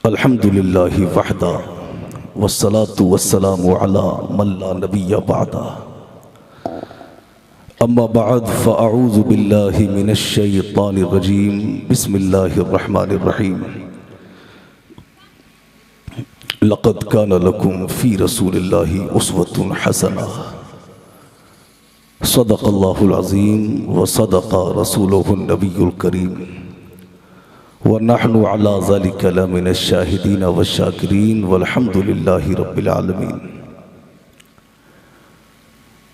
अल्हम्दुलिल्लाहि वहदा वस्सलातु वस्सलामु अला मन ला नबिय्य बअदा अम्मा बअद फ़अऊज़ु बिल्लाहि मिनश शैतानिर रजीम बिस्मिल्लाहिर रहमानिर रहीम लक़द कान लकुम फ़ी रसूलिल्लाहि उस्वतुन हसना सदक़ल्लाहुल अज़ीम व सदक़ रसूलुहुन नबियुल करीम व नहनु अला ज़ालिका लमिनश शाहिदीन व शाकिरीन वल्हम्दुलिल्लाहि रब्बिल आलमीन।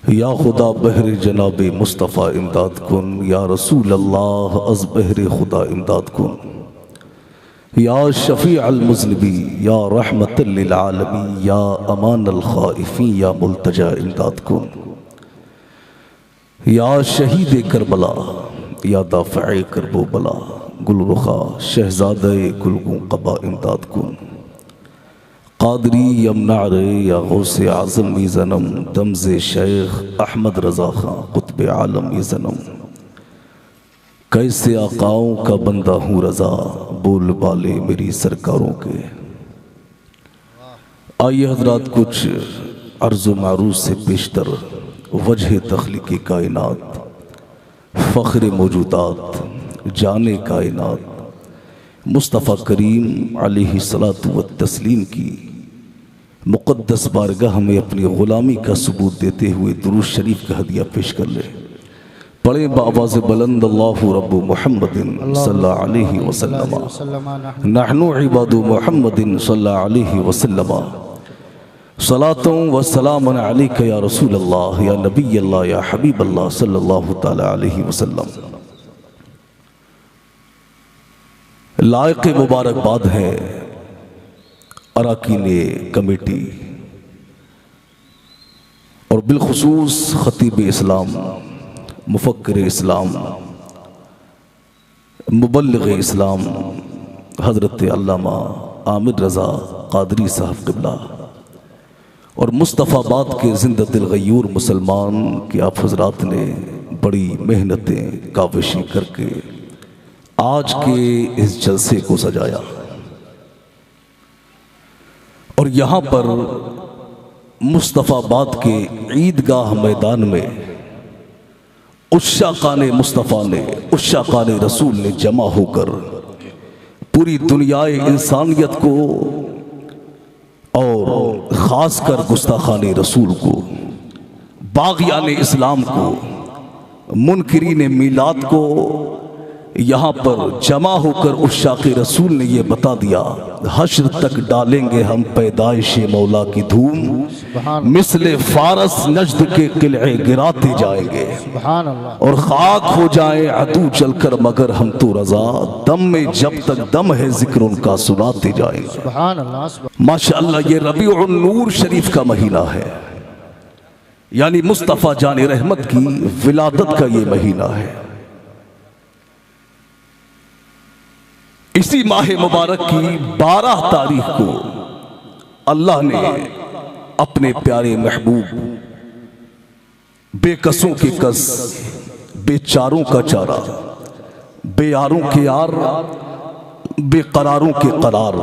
या खुदा बहर जनाब मुस्तफ़ा इमदाद कुन, या रसूल अल्लाह अज़ बहर खुदा इमदाद कुन, या शफ़ी अल मुज़निबी, या रहमतल लिल आलमीन, या अमान अल ख़ाइफ़ीन, या मुल्तजा इमदाद कुन, या शहीद करबला, या दाफ़े करबो बला, गुलरुखा शहज़ादे गुलगुं क़बा इमदाद कुन, क़ादरी यमनारे या गौसे आज़म ई ज़नम, दमज़े शेख अहमद रज़ा खां क़ुत्ब आलम ई ज़नम। कैसे आकाओं का बंदा हूँ रज़ा, बोल बाले मेरी सरकारों के। आइए हज़रात कुछ अर्ज़ो मारूज़ से पेशतर वजह तख़लीक़ कायनात, फ़ख्र मौजूदात, जाने कायनात मुस्तफ़ा करीम अलैहिस्सलातु व तस्लीम की मुक़द्दस बारगाह में अपनी ग़ुलामी का सबूत देते हुए दुरूद शरीफ का हदिया पेश कर ले। पढ़े बावाज़ बुलंद अल्लाहु रब्बु मुहम्मदिन सल्लल्लाहु अलैहि वसल्लम, नहनु इबादु मुहम्मदिन सल्लल्लाहु अलैहि वसल्लम, सलातुं व सलामुन अलैका या रसूल अल्लाह, या नबी अल्लाह, या हबीब अल्लाह सल्लल्लाहु तआला अलैहि वसल्लम। लायक मुबारकबाद है अरकान कमेटी और बिलखुसूस खतीब इस्लाम, मुफक्किर इस्लाम, मुबल्लिग इस्लाम हज़रत अल्लामा आमिर रज़ा क़ादरी साहब क़िबला और मुस्तफ़ाबाद के ज़िंदा दिल गयूर मुसलमान के आप हज़रात ने बड़ी मेहनतें काविशी करके आज के इस जलसे को सजाया और यहाँ पर मुस्तफ़ाबाद के ईदगाह मैदान में उश्शाक़ाने मुस्तफ़ा ने, उश्शाक़ाने रसूल ने जमा होकर पूरी दुनियाए इंसानियत को और ख़ासकर गुस्ताखाने रसूल को, बाग़ियाने इस्लाम को, मुनकिरीने मीलाद को यहाँ पर जमा होकर उश्शाक़े रसूल ने ये बता दिया, हश्र तक डालेंगे हम पैदाइश मौला की धूम, मिसले फारस नजद के किले गिराते जाएंगे और खाक हो जाए अदू चलकर मगर हम तो रज़ा, दम में जब तक दम है जिक्र उनका सुनाते जाएंगे। माशाअल्लाह ये रबीउन नूर शरीफ का महीना है, यानी मुस्तफ़ा जान रहमत की विलादत का ये महीना है। इसी माह मुबारक की 12 तारीख को अल्लाह ने अपने प्यारे महबूब, बेकसों के कस, बेचारों का चारा, बेयारों के यार, बेकरारों के करार,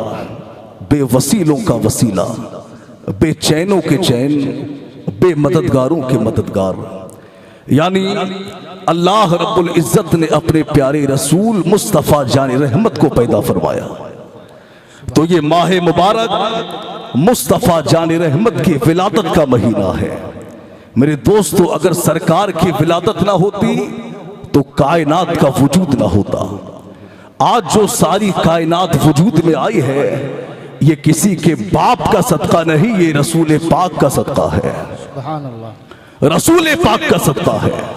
बेवसीलों का वसीला, बेचैनों के चैन, बेमददगारों के मददगार, यानी अल्लाह रब्बुल इज़्ज़त ने अपने प्यारे रसूल मुस्तफ़ा जान रहमत को पैदा फरमाया। तो ये माह मुबारक मुस्तफ़ा जान रहमत की विलादत का महीना है। मेरे दोस्तों, अगर सरकार की विलादत ना होती तो कायनात का वजूद ना होता। आज जो सारी कायनात वजूद में आई है ये किसी के बाप का सदका नहीं, ये रसूल पाक का सदका है, रसूल पाक का सदका है।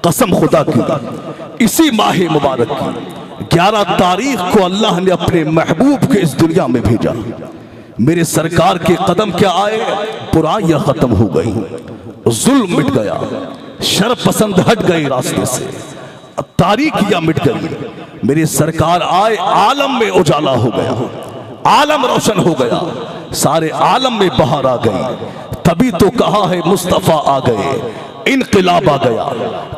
कसम खुदा की, इसी माह मुबारक की 11 तारीख को अल्लाह ने अपने महबूब के इस दुनिया में भेजा। मेरे सरकार के कदम क्या आए, बुराइयां खत्म हो गई, जुल्म मिट गया, शर पसंद हट गए रास्ते से, तारीकियां मिट गई। मेरे सरकार आए, आलम में उजाला हो गया, आलम रोशन हो गया, सारे आलम में बहार आ गई। तभी तो कहा है मुस्तफ़ा आ गए, इनकलाब आ गया,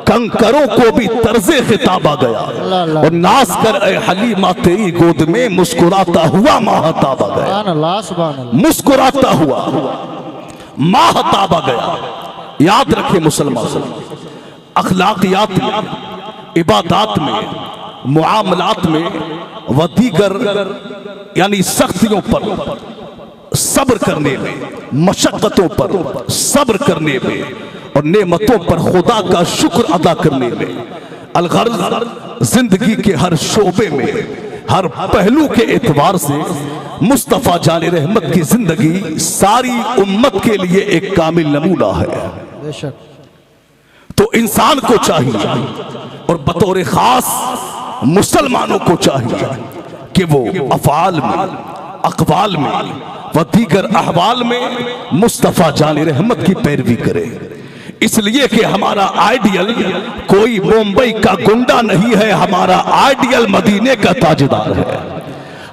कंकरों को भी तर्जे खिताब आ गया, और नाज कर ए हलीमा तेरी गोद में मुस्कुराता हुआ माहताब आ गया, मुस्कुराता हुआ माहताब आ गया। याद रखे मुसलमान, अखलाकियात में, इबादात में, मुआमलात में व दीगर यानी सख्तियों पर सब्र करने में, मशक्कतों पर सब्र करने में और नेमतों पर खुदा का शुक्र अदा करने में, अलगर्ज जिंदगी के हर शोबे में, हर पहलू के एतबार से मुस्तफ़ा जाने रहमत की जिंदगी सारी उम्मत के लिए एक कामिल नमूना है। तो इंसान को चाहिए और बतौर खास मुसलमानों को चाहिए कि वो अफ़आल में, अक़वाल में व दीगर अहवाल में मुस्तफ़ा जाने रहमत की पैरवी करे। इसलिए कि हमारा आइडियल कोई मुंबई का गुंडा नहीं है, हमारा आइडियल मदीने का ताजदार है,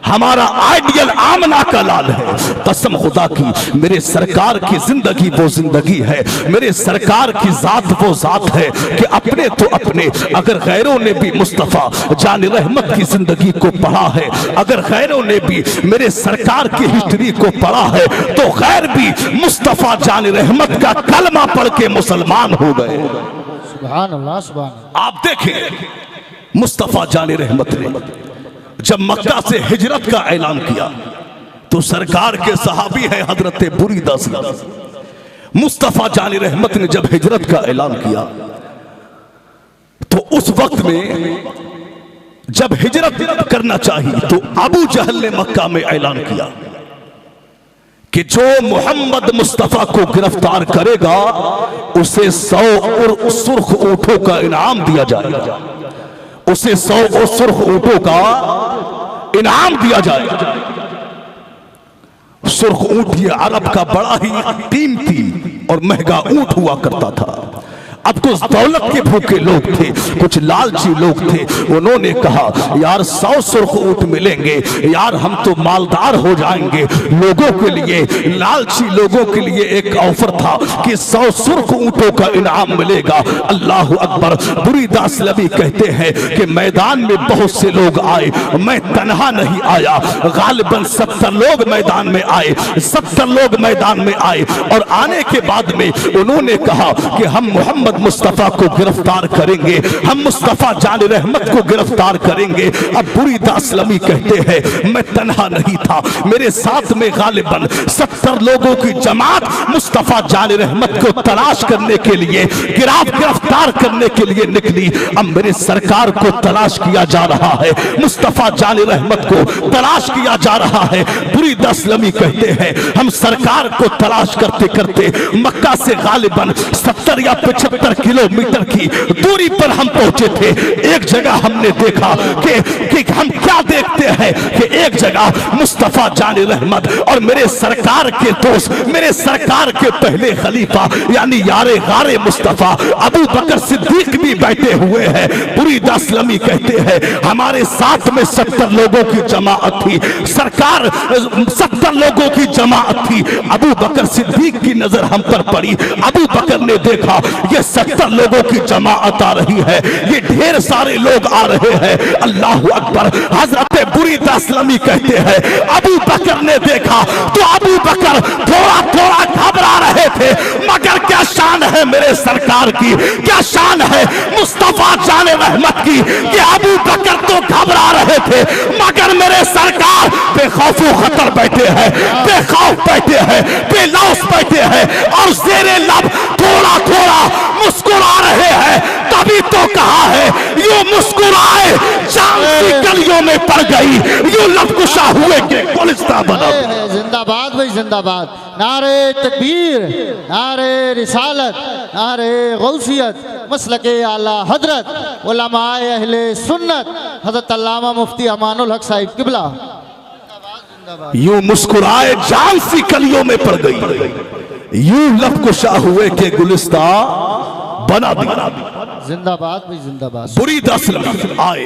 हमारा आइडियल आमना का लाल है। कसम खुदा की मेरे सरकार की जिंदगी वो जिंदगी है, मेरे सरकार की जात वो जात है कि अपने तो अपने, अगर गैरों ने भी मुस्तफ़ा जान रहमत की जिंदगी को पढ़ा है, अगर गैरों ने भी मेरे सरकार की हिस्ट्री को पढ़ा है, तो गैर भी मुस्तफ़ा जान रहमत का कलमा पढ़ के मुसलमान हो गए। सुभान अल्लाह, सुभान अल्लाह। आप देखें मुस्तफ़ा जान रहमत ने जब मक्का से हिजरत का ऐलान किया तो सरकार के सहाबी है हजरत बुरीदा सल्लल्लाहु। मुस्तफ़ा जान रहमत ने जब हिजरत का ऐलान किया तो उस वक्त में जब हिजरत करना चाहिए तो अबू जहल ने मक्का में ऐलान किया कि जो मोहम्मद मुस्तफ़ा को गिरफ्तार करेगा उसे 100 सुर्ख ऊँटों का इनाम दिया जाएगा, उसे 100 सुर्ख ऊँटों का इनाम दिया जाएगा। सुर्ख ऊँट ये अरब का बड़ा ही कीमती और महंगा ऊँट हुआ करता था। अब कुछ दौलत के भूखे लोग थे, कुछ लालची लोग थे, उन्होंने कहा यार 100 सुर्ख ऊँट मिलेंगे, यार हम तो मालदार हो जाएंगे। लोगों के लिए, लालची लोगों के लिए एक ऑफर था कि 100 सुर्ख ऊँटों का इनाम मिलेगा। अल्लाह अकबर। बुरीदा असलमी कहते हैं कि मैदान में बहुत से लोग आए, मैं तन्हा नहीं आया, गालिबन 70 लोग मैदान में आए, 70 लोग मैदान में आए। और आने के बाद में उन्होंने कहा कि हम मोहम्मद मुस्तफ़ा को गिरफ्तार करेंगे, हम मुस्तफ़ा जान रहमत को गिरफ्तार करेंगे। अब बुरीदा असलमी कहते हैं मैं तन्हा नहीं था, मेरे साथ में गालिबन 70 लोगों की जमात मुस्तफ़ा जान रहमत को तलाश करने के लिए, गिरफ्तार करने के लिए निकली। अब मेरे सरकार को तलाश किया जा रहा है, मुस्तफ़ा जान रहमत को तलाश किया जा रहा है। बुरीदा असलमी कहते हैं हम सरकार को तलाश करते करते मक्का से गालिबन 70 या 75 किलोमीटर की दूरी पर हम पहुंचे थे। एक जगह हमने देखा कि हम क्या देखते हैं कि एक जगह मुस्तफ़ा जान रहमत और मेरे सरकार के दोस्त, मेरे सरकार के पहले खलीफा यानी यारे गारे मुस्तफ़ा अबू बकर सिद्दीक भी बैठे हुए हैं। बुरीदा असलमी कहते हैं हमारे साथ में 70 लोगों की जमाअत थी, सरकार 70 लोगों की जमाअत थी। अबू बकर सिद्दीक की नजर हम पर पड़ी। अबू बकर ने देखा ये 70 लोगों की जमाअत आ रही है, ये ढेर सारे लोग आ रहे हैं। अल्लाह अकबर। हजरत बुरीदा असलमी कहते हैं अबू बकर ने देखा तो अबू बकर थोड़ा थोड़ा घबरा रहे थे, मगर क्या शान है मेरे सरकार की, क्या शान है मुस्तफ़ा जाने रहमत की कि अबू बकर तो घबरा रहे थे मगर मेरे सरकार बेखौफ खतर बैठे हैं, बेखौफ बैठे हैं, बेलौस बैठे हैं और ज़ेरे लब थोड़ा थोड़ा मुस्कुरा रहे हैं। तभी तो कहा है यूं मुस्कुराए जान सी गलियों में पड़ गई, यूं लबकुशा हुए के गुलिस्तां बना। जिंदाबाद भाई जिंदाबाद। नारे तकबीर, नारे रिसालत, नारे गौसियत, मसलके आला हजरत उलमाए अहले सुन्नत हजरत अल्लामा मुफ्ती अमानुल हक साहिब किबला। यूं मुस्कुराए जान सी कलियों में पड़ गई, यूं लबकुशा हुए के गुलिस्तां बना दिया। जिंदाबाद भाई जिंदाबाद। बुरीदा असलमी आए।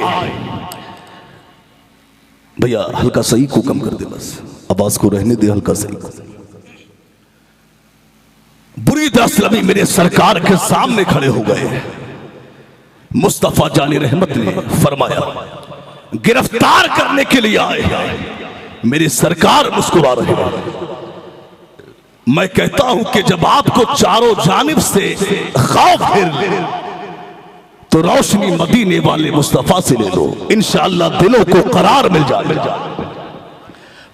भैया हल्का सही को कम कर दे, बस आवाज को रहने दे हल्का सही। बुरीदा असलमी मेरे सरकार के सामने खड़े हो गए। मुस्तफा जानी रहमत ने फरमाया गिरफ्तार करने के लिए आए हैं। मेरी सरकार मुस्कुरा रहे हैं। मैं कहता हूं कि जब आपको चारों जानिब से खौफ घेर ले तो रोशनी मदीने वाले मुस्तफा से ले लो, इंशाअल्लाह दिलों को करार मिल जाएगा।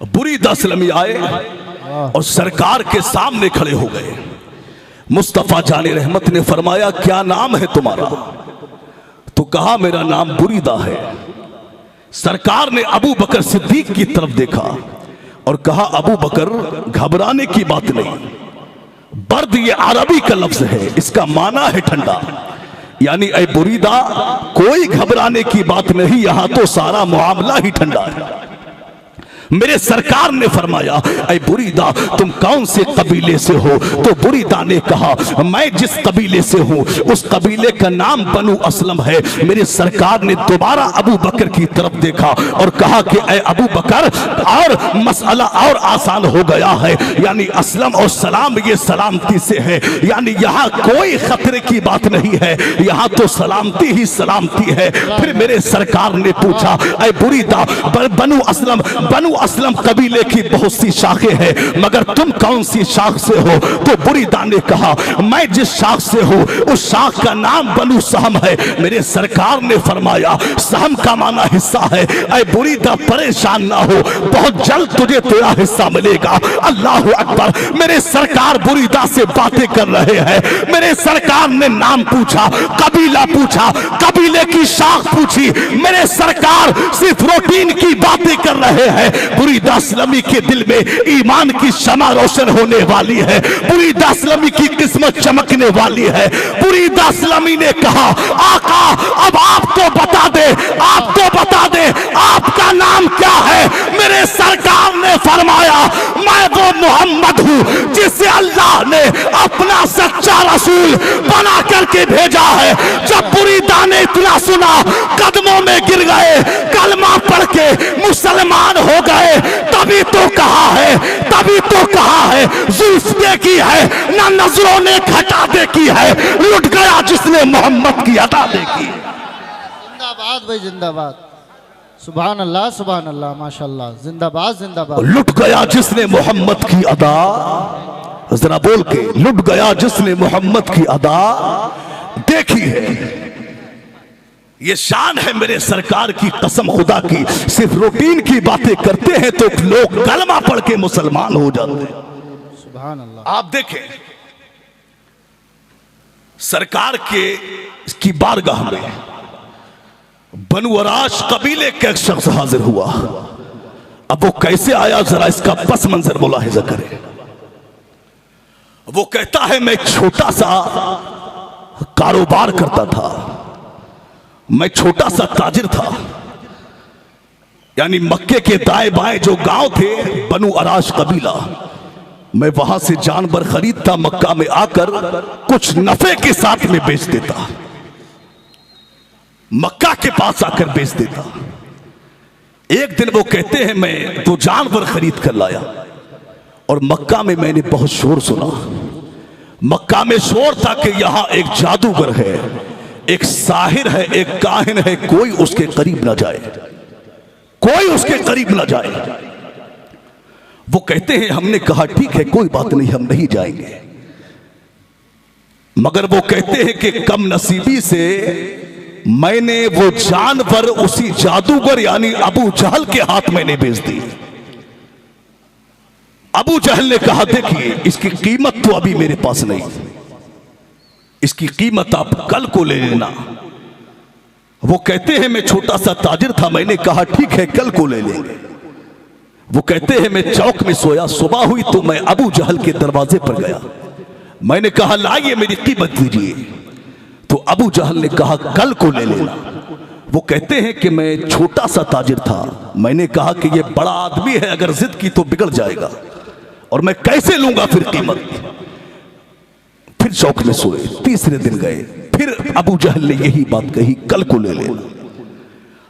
बुरीदा असलमी आए और सरकार के सामने खड़े हो गए। मुस्तफा जानी रहमत ने फरमाया क्या नाम है तुम्हारा? तो कहा मेरा नाम बुरीदा है। सरकार ने अबू बकर सिद्दीक की तरफ देखा और कहा अबू बकर घबराने की बात नहीं, बर्द ये अरबी का लफ्ज है, इसका माना है ठंडा, यानी ऐ बुरीदा कोई घबराने की बात नहीं, यहां तो सारा मामला ही ठंडा है। मेरे सरकार ने फरमाया ऐ बुरीदा तुम कौन से कबीले से हो? तो बुरीदा ने कहा मैं जिस कबीले से हूं उस कबीले का नाम बनु असलम है। मेरे सरकार ने दोबारा अबू बकर की तरफ देखा और कहा कि ऐ अबू बकर और मसला और आसान हो गया है, यानी असलम और सलाम ये सलामती से है, यानी यहाँ कोई खतरे की बात नहीं है, यहाँ तो सलामती ही सलामती है। फिर मेरे सरकार ने पूछा ऐ बुरीदा बनु असलम कबीले की बहुत सी शाखें हैं, मगर तुम कौन सी शाख से हो? तो बुरीदा ने कहा मैं जिस शाख से हूं उस शाख का नाम बनु सहम है। मेरे सरकार ने फरमाया सहम का माना हिस्सा है। ऐ बुरीदा परेशान ना हो, बहुत जल्द तुझे तेरा हिस्सा मिलेगा। अल्लाह अकबर। मेरे सरकार बुरीदा से बातें कर रहे हैं। मेरे सरकार ने नाम पूछा, कबीला पूछा, कबीले की शाख पूछी। मेरे सरकार सिर्फ रूटीन की बातें कर रहे हैं। बुरीदा असलमी के दिल में ईमान की शमा रोशन होने वाली है। बुरीदा असलमी की किस्मत चमकने वाली है। बुरीदा असलमी ने कहा आका अब आप तो बता दे, आप तो बता दे आपका नाम क्या है? मेरे सरकार ने फरमाया मैं वो मोहम्मद हूं जिसे अल्लाह ने अपना सच्चा रसूल बना करके भेजा है। जब बुरीदा ने इतना सुना कदमों में गिर गए, कलमा पढ़ के मुसलमान हो गए। तभी तो कहा है, तभी तो कहा है जुल्फ देखी है ना नजरों ने घटा देखी है, लुट गया जिसने मोहम्मद की अदा देखी। जिंदाबाद भाई जिंदाबाद, सुभान अल्लाह माशाल्लाह, जिंदाबाद जिंदाबाद। लुट गया जिसने मोहम्मद की अदा, जरा बोल के, लुट गया जिसने मोहम्मद की अदा देखी है। ये शान है मेरे सरकार की, कसम खुदा की। सिर्फ रूटीन की बातें करते हैं तो लोग कलमा पढ़ के मुसलमान हो जाते हैं। सुभान अल्लाह। आप देखें सरकार की बारगाह में बनु अराश कबीले का एक शख्स हाजिर हुआ। अब वो कैसे आया जरा इसका पस मंजर मुलाहिजा करें। वो कहता है मैं छोटा सा कारोबार करता था, मैं छोटा सा ताजिर था, यानी मक्के के दाएं बाएं जो गांव थे बनु अराश कबीला, मैं वहां से जानवर खरीदता, मक्का में आकर कुछ नफे के साथ में बेच देता, मक्का के पास आकर बेच देता। एक दिन वो कहते हैं मैं तो जानवर खरीद कर लाया और मक्का में मैंने बहुत शोर सुना। मक्का में शोर था कि यहां एक जादूगर है, एक साहिर है, एक काहिन है, कोई उसके करीब ना जाए, कोई उसके करीब ना जाए। वो कहते हैं हमने कहा ठीक है कोई बात नहीं हम नहीं जाएंगे, मगर वो कहते हैं कि कम नसीबी से मैंने वो जानवर उसी जादूगर यानी अबू जहल के हाथ मैंने बेच दी। अबू जहल ने कहा देखिए इसकी कीमत तो अभी मेरे पास नहीं, इसकी कीमत आप कल को ले लेना। वो कहते हैं मैं छोटा सा ताजिर था, मैंने कहा ठीक है कल को ले लेंगे। वो कहते हैं मैं चौक में सोया, सुबह हुई तो मैं अबू जहल के दरवाजे पर गया, मैंने कहा लाइए मेरी कीमत दीजिए। तो अबू जहल ने कहा कल को ले लेना। वो कहते हैं कि मैं छोटा सा ताजिर था, मैंने कहा कि ये बड़ा आदमी है, अगर जिद की तो बिगड़ जाएगा और मैं कैसे लूंगा फिर कीमत। फिर चौक में सोए, तीसरे दिन गए, फिर अबू जहल ने यही बात कही कल को ले लेना।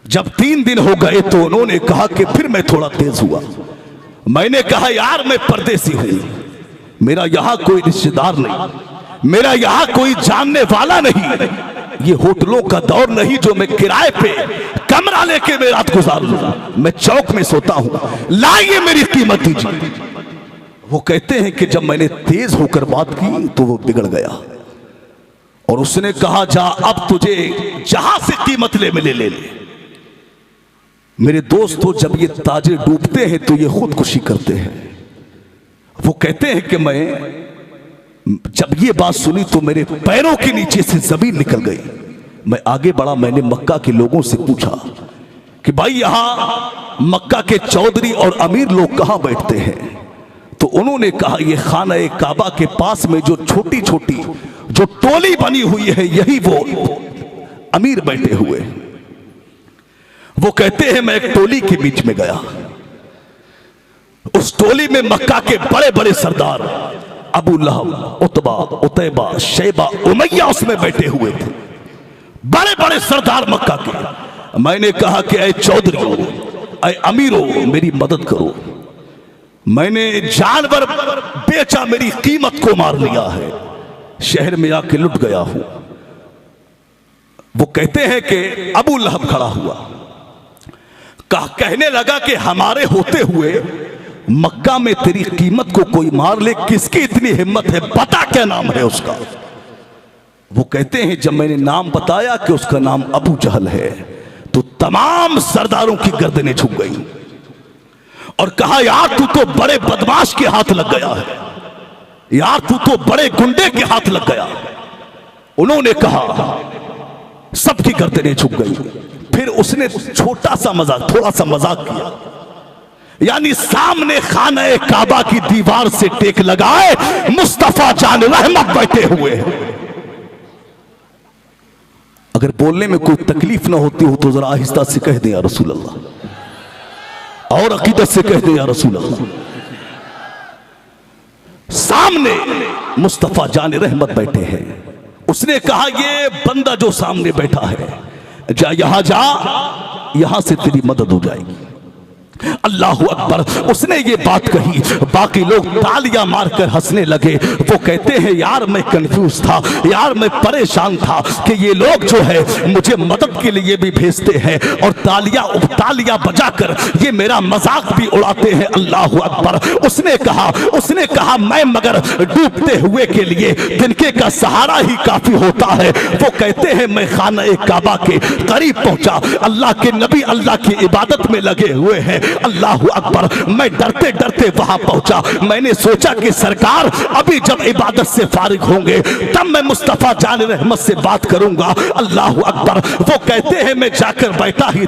जब 3 दिन हो गए तो उन्होंने कहा कि फिर मैं थोड़ा तेज हुआ, मैंने कहा यार मैं परदेसी हूं, मेरा यहां कोई रिश्तेदार नहीं, मेरा यहां कोई जानने वाला नहीं, ये होटलों का दौर नहीं जो मैं किराए पे कमरा लेके मैं रात गुजार लूं, मैं चौक में सोता हूं, लाइए मेरी कीमत दीजिए। वो कहते हैं कि जब मैंने तेज होकर बात की तो वो बिगड़ गया और उसने कहा जा अब तुझे जहां से कीमत ले मिले ले ले। मेरे दोस्तों, जब ये ताजे डूबते हैं तो ये खुदकुशी करते हैं। वो कहते हैं कि मैं जब ये बात सुनी तो मेरे पैरों के नीचे से जमीन निकल गई। मैं आगे बढ़ा, मैंने मक्का के लोगों से पूछा कि भाई यहां मक्का के चौधरी और अमीर लोग कहां बैठते हैं? तो उन्होंने कहा ये खाना काबा के पास में जो छोटी छोटी जो टोली बनी हुई है यही वो अमीर बैठे हुए। वो कहते हैं मैं एक टोली के बीच में गया, उस टोली में मक्का के बड़े बड़े सरदार अबू लहब, उतबा, उतैबा, शैबा, उमैया उसमें बैठे हुए थे, बड़े बड़े सरदार मक्का के। मैंने कहा कि ऐ चौधरी, ऐ अमीरों, मेरी मदद करो, मैंने जानवर बेचा, मेरी कीमत को मार लिया है, शहर में आके लुट गया हूं। वो कहते हैं कि अबू लहब खड़ा हुआ, कहने लगा कि हमारे होते हुए मक्का में तेरी कीमत को कोई मार ले, किसकी इतनी हिम्मत है, बता क्या नाम है उसका? वो कहते हैं जब मैंने नाम बताया कि उसका नाम अबू जहल है तो तमाम सरदारों की गर्दनें झुक गई और कहा यार तू तो बड़े बदमाश के हाथ लग गया है, यार तू तो बड़े गुंडे के हाथ लग गया। उन्होंने कहा, सबकी गर्दनें झुक गई। फिर उसने छोटा सा मजाक, थोड़ा सा मजाक किया, यानी सामने खाना काबा की दीवार से टेक लगाए मुस्तफा जान रहमत बैठे हुए हैं। अगर बोलने में कोई तकलीफ ना होती हो तो जरा आहिस्ता से कह दें या रसूल अल्लाह, और अकीदत से कह दें या रसूल अल्लाह। सामने मुस्तफा जान रहमत बैठे हैं। उसने कहा ये बंदा जो सामने बैठा है, जा यहां जा, यहां से तेरी मदद हो जाएगी। अल्लाहु अकबर। उसने ये बात कही, बाकी लोग तालियां मारकर हंसने लगे। वो कहते हैं यार मैं कंफ्यूज था, यार मैं परेशान था कि ये लोग जो है मुझे मदद के लिए भी भेजते हैं और तालियां बजाकर ये मेरा मजाक भी उड़ाते हैं। अल्लाहु अकबर। उसने कहा मैं मगर डूबते हुए के लिए तिनके का सहारा ही काफी होता है। वो कहते हैं मैं खाना काबा के करीब पहुंचा, अल्लाह के नबी अल्लाह की इबादत में लगे हुए हैं। अल्लाहु अकबर। मैं डरते डरते वहां पहुंचा। मैंने सोचा कि सरकार अभी जब इबादत से फारिग होंगे तब मैं मुस्तफा जान रहमत से बात करूंगा। अल्लाहु अकबर। वो कहते हैं मैं जाकर बैठा ही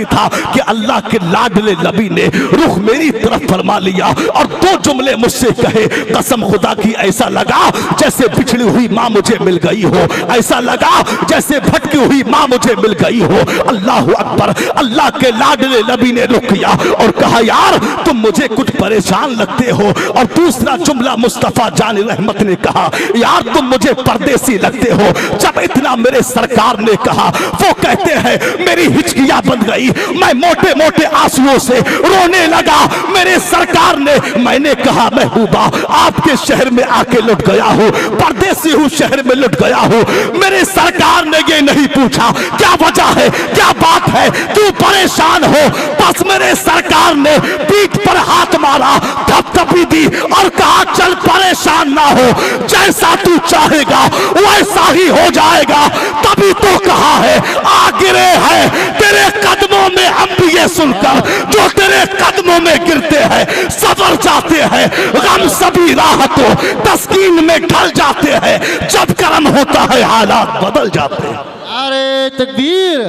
था कि अल्लाह के लाडले नबी ने रुख मेरी तरफ फरमा लिया और दो जुमले मुझसे कहे। कसम खुदा की ऐसा लगा जैसे बिछड़ी हुई मां मुझे मिल गई हो, ऐसा लगा जैसे भटकी हुई मां मुझे मिल गई हो। अल्लाहु अकबर। अल्लाह के लाडले नबी ने रुक किया और कहा यार तुम मुझे कुछ परेशान लगते हो। और दूसरा जुमला मुस्तफा जान रहमत ने कहा यार तुम मुझे परदेसी लगते हो। जब इतना मेरे सरकार ने कहा वो कहते हैं मेरी हिचकियां बन गई, मैं मोटे मोटे आंसुओं से रोने लगा। मेरे सरकार ने, मैंने कहा महबूबा आपके शहर में आके लुट गया हूं, परदेसी हूं, शहर में लुट गया हूं। मेरे सरकार ने ये नहीं पूछा क्या वजह है, क्या बात है, तू परेशान हो। बस मेरे सरकार ने पीठ पर हाथ मारा, थपथपी दी और कहा चल परेशान ना हो, जैसा तू चाहेगा वैसा ही हो जाएगा। तभी तो कहा है आ गिरे हैं तेरे कदमों में अंबिये सुनकर, जो तेरे कदमों में गिरते हैं सबर जाते हैं, गम सभी राहतों तस्कीन में ढल जाते हैं। जब कर्म होता है हालात बदल जाते हैं। नारे तकबीर,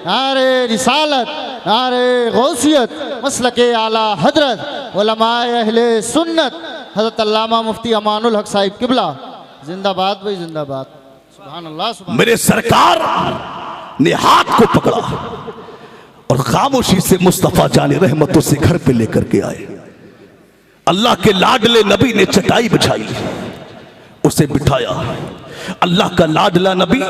नारे रिसालत, नारे गौसियत, मसलके आला हजरत उलमाए अहले सुन्नत हजरत अल्लामा मुफ्ती अमानुल हक साहिब किबला जिंदाबाद भाई जिंदाबाद। सुभान अल्लाह सुभान। मेरे सरकार ने हाथ को पकड़ा और खामोशी से मुस्तफा जाने रहमतों से घर पे लेकर के आए। अल्लाह के लाडले नबी ने चटाई बिछाई, उसे बिठाया, अल्लाह का लाडला नबी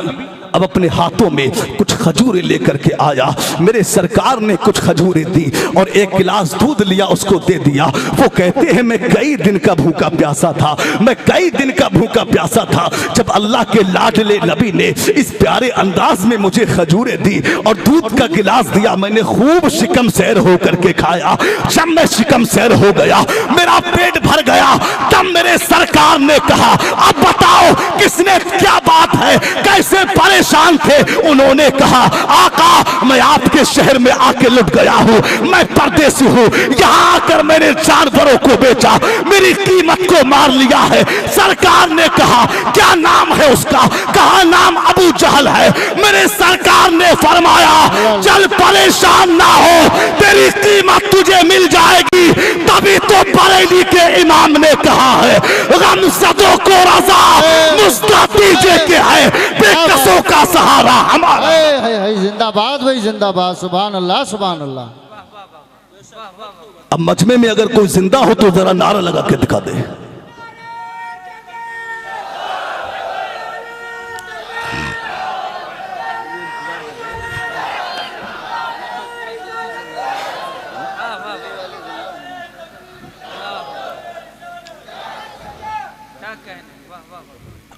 अब अपने हाथों में कुछ खजूरें लेकर के आया। मेरे सरकार ने कुछ खजूरें दी और एक गिलास दूध लिया, उसको दे दिया। वो कहते हैं मैं कई दिन का भूखा प्यासा था, मैं कई दिन का भूखा प्यासा था। जब अल्लाह के लाडले नबी ने इस प्यारे अंदाज में मुझे खजूरें दी और दूध का गिलास दिया, मैंने खूब शिकम सैर होकर के खाया। जब मैं शिकम सैर हो गया, मेरा पेट भर गया, तब मेरे सरकार ने कहा अब बताओ किसने, क्या बात है, कैसे परेशान थे। उन्होंने कहा आका मैं आपके शहर में आके लुट गया हूँ, मैं परदेसी हूँ, यहाँ आकर मैंने जानवरों को बेचा, मेरी कीमत को मार लिया है। सरकार ने कहा क्या नाम है उसका, कहा नाम अबू जहल है। मेरे सरकार ने फरमाया चल परेशान ना हो, तेरी कीमत तुझे मिल जाएगी। तभी तो बरेली के इमाम ने कहा है गमज़दों को रज़ा मुस्ततीजे के है, बेकसों का सहारा हमारा। जिंदाबाद भाई जिंदाबाद, सुभान अल्लाह सुभान अल्लाह। अब मजमे में अगर कोई जिंदा हो तो जरा नारा लगा के दिखा दे।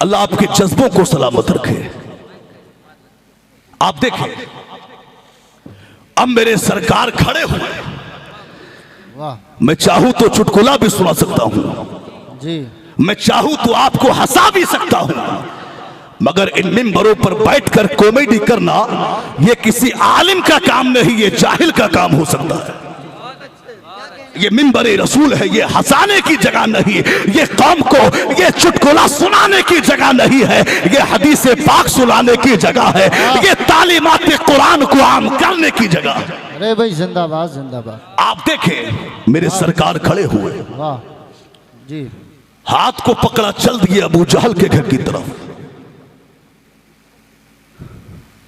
अल्लाह आपके जज्बों को सलामत रखे। आप देखें अब मेरे सरकार खड़े हुए, मैं चाहूं तो चुटकुला भी सुना सकता हूं जी, मैं चाहूं तो आपको हंसा भी सकता हूं, मगर इन मिंबरों पर बैठकर कॉमेडी करना यह किसी आलिम का काम नहीं, यह जाहिल का काम हो सकता है। ये मिंबर रसूल है, ये हंसाने की जगह नहीं, ये कौम को ये चुटकुला सुनाने की जगह नहीं है, ये हदीस पाक सुनाने की जगह है, ये तालीमात कुरान को आम करने की जगह है। अरे भाई जिंदाबाद जिंदाबाद। आप देखें मेरे सरकार खड़े हुए, वाह जी, हाथ को पकड़ा चल दिए अबू जहल के घर की तरफ।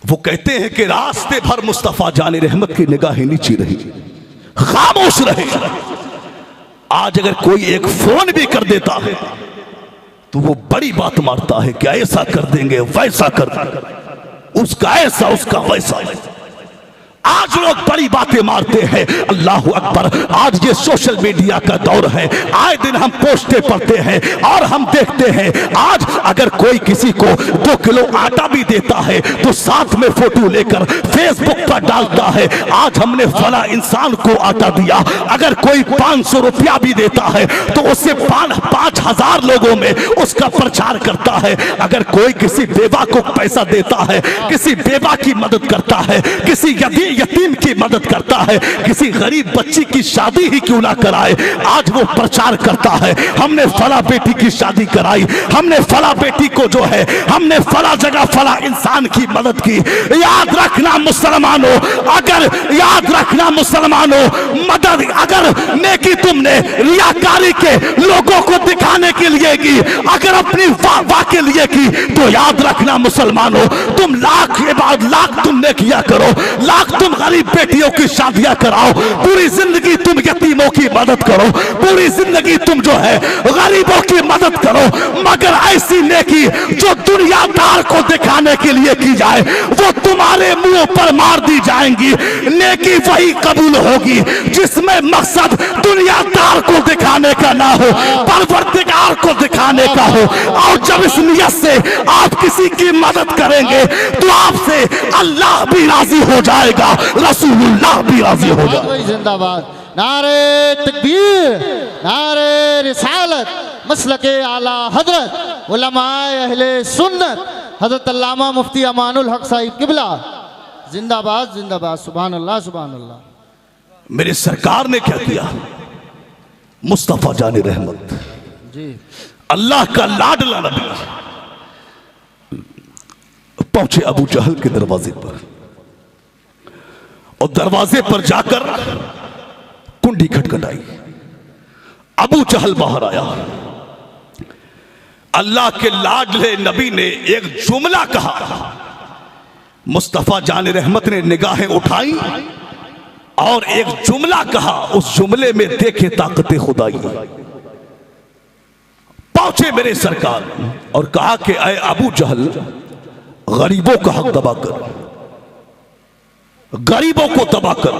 वो कहते हैं कि रास्ते भर मुस्तफा जाने रहमत की निगाहें नीची रही, खामोश रहे। आज अगर कोई एक फोन भी कर देता है तो वो बड़ी बात मारता है कि ऐसा कर देंगे वैसा कर देंगे, उसका ऐसा उसका वैसा। आज लोग बड़ी बातें मारते हैं। अल्लाह अकबर, आज ये सोशल मीडिया का दौर है, आए दिन हम पोस्टें पढ़ते हैं और हम देखते हैं। आज अगर कोई किसी को 2 किलो आटा भी देता है तो साथ में फोटो लेकर फेसबुक पर डालता है, आज हमने फला इंसान को आटा दिया। अगर कोई 500 रुपया भी देता है तो उससे 5,000 लोगों में उसका प्रचार करता है। अगर कोई किसी बेवा को पैसा देता है, किसी बेवा की मदद करता है, किसी यतीम की मदद करता है, किसी गरीब बच्ची की शादी ही क्यों ना कराए, आज वो प्रचार करता है हमने फला बेटी की शादी कराई, हमने फला बेटी को जो है हमने फला जगह फला इंसान की मदद की। याद रखना मुसलमानों, अगर याद रखना मुसलमानों, मदद अगर नेकी तुमने रियाकारी के लोगों को दिखाने के लिए की, अगर अपनी वाह के लिए की, तो याद रखना मुसलमानों तुम लाख के बाद लाख तुम नेकिया करो, लाख तुम गरीब बेटियों की शादियां कराओ, पूरी जिंदगी तुम यतीमों की मदद करो, पूरी जिंदगी तुम जो है गरीबों की मदद करो, मगर ऐसी नेकी जो दुनियादार को दिखाने के लिए की जाए वो तुम्हारे मुंह पर मार दी जाएंगी। नेकी वही कबूल होगी जिसमें मकसद दुनियादार को दिखाने का ना हो, परवरदिगार को दिखाने का हो। और जब इस नियत से आप किसी की मदद करेंगे तो आपसे अल्लाह भी राजी हो जाएगा, रसूलुल्लाह भी राजी हो जाएगा। जिंदाबाद, नारे तकबीर, नारे रिसालत, मसलके आला हजरत उलमाए अहले सुन्नत हजरत अल्लामा मुफ्ती अमानुल हक साहिब किबला, जिंदाबाद जिंदाबाद, सुभान अल्लाह सुभान अल्लाह। मेरे सरकार ने क्या किया, मुस्तफा जाने रहमत जी, अल्लाह का लाडला नबी पहुंचे अबू जहल के दरवाजे पर, और दरवाजे पर जाकर कुंडी खटखटाई। अबू जहल बाहर आया। अल्लाह के लाडले नबी ने एक जुमला कहा, मुस्तफा जाने रहमत ने निगाहें उठाई और एक जुमला कहा, उस जुमले में देखे ताकते खुदाई। पहुंचे मेरे सरकार और कहा कि ऐ अबू जहल, गरीबों का हक दबा कर, गरीबों को दबा कर,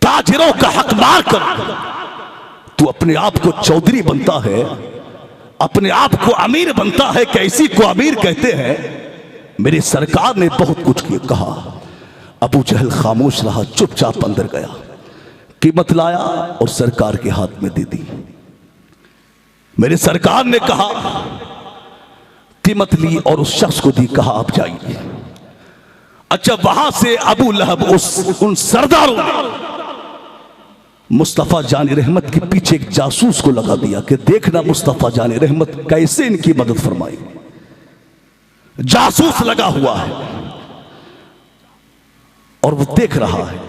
ताजिरों का हक मार कर तू अपने आप को चौधरी बनता है, अपने आप को अमीर बनता है, कैसी को अमीर कहते हैं। मेरे सरकार ने बहुत कुछ कहा। अबू जहल खामोश रहा, चुपचाप अंदर गया, कीमत लाया और सरकार के हाथ में दे दी। मेरे सरकार ने कहा, कीमत ली और उस शख्स को दी, कहा आप जाइए। अच्छा, वहां से अबू लहब उन सरदारों ने मुस्तफा जान रहमत के पीछे एक जासूस को लगा दिया कि देखना मुस्तफा जान रहमत कैसे इनकी मदद फरमाई। जासूस लगा हुआ है और वो देख रहा है।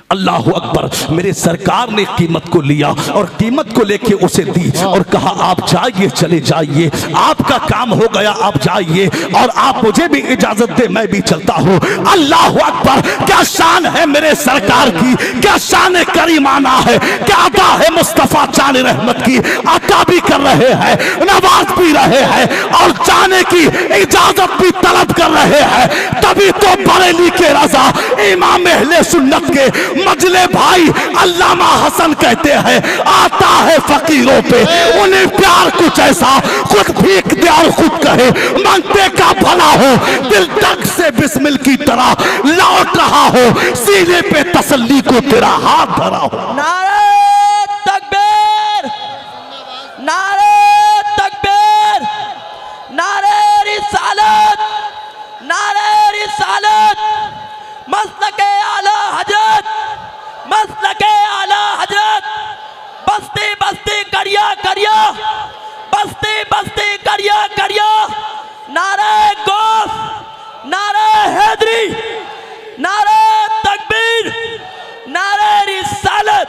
अल्लाह अकबर। मेरे सरकार ने कीमत को लिया और कीमत को लेके उसे दी और कहा आप जाइए, चले जाइए, आपका काम हो गया, आप जाइए और आप मुझे भी इजाजत दे, मैं भी चलता हूं। अल्लाह अकबर। क्या शान है मेरे सरकार की, क्या शान करीमाना है, क्या अदा है मुस्तफा जान रहमत की। अता भी कर रहे हैं, नमाज भी रहे हैं और जाने की इजाजत भी तलब कर रहे हैं। तभी तो बरेली के रजा इमाम अहले सुन्नत के मजले भाई अल्लामा हसन कहते हैं, आता है फकीरों पे उन्हें प्यार कुछ ऐसा, खुद भीख दे और खुद कहे मांगते का भला हो, दिल तक से बिस्मिल की तरह लौट रहा हो, सीने पे तसल्ली को तेरा हाथ धरा हो। नारे तकबीर, नारे तकबीर, नारे रिसालत, नारे रिसालत, मसलके आला हजरत, मसलके आला हजरत। बस्ती बस्ती करिया करिया, बस्ती बस्ती करिया करिया। नारे गौस, नारे हैदरी, नारे तकबीर, नारे रिसालत।